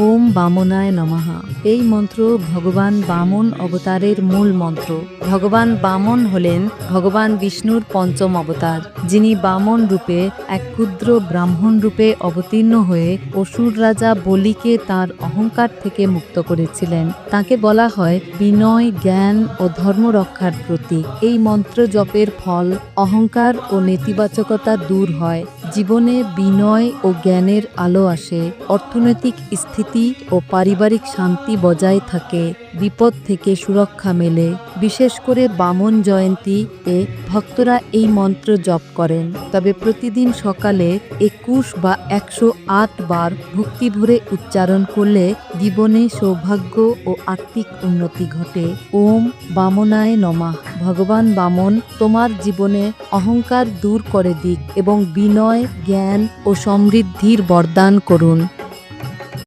ওম বামনায় নমঃ। এই মন্ত্র ভগবান বামন অবতারের মূল মন্ত্র। ভগবান বামন হলেন ভগবান বিষ্ণুর পঞ্চম অবতার, যিনি বামন রূপে এক ক্ষুদ্র ব্রাহ্মণ রূপে অবতীর্ণ হয়ে অসুর রাজা বলিকে তার অহংকার থেকে মুক্ত করেছিলেন। তাকে বলা হয় বিনয়, জ্ঞান ও ধর্ম রক্ষার প্রতীক। এই মন্ত্র জপের ফল অহংকার ও নেতিবাচকতা দূর হয়, জীবনে বিনয় ও জ্ঞানের আলো আসে, অর্থনৈতিক স্থিতি ও পারিবারিক শান্তি বজায় থাকে, বিপদ থেকে সুরক্ষা মেলে। বিশেষ করে বামন জয়ন্তী-তে ভক্তরা এই মন্ত্র জপ করেন। তবে প্রতিদিন সকালে 21 বা 108 বার ভক্তি ভরে উচ্চারণ করলে জীবনে সৌভাগ্য ও আর্থিক উন্নতি ঘটে। ওম বামনায় নমঃ। ভগবান বামন তোমার জীবনে অহংকার দূর করে দিক এবং বিনয়, জ্ঞান ও সমৃদ্ধির বরদান করুন।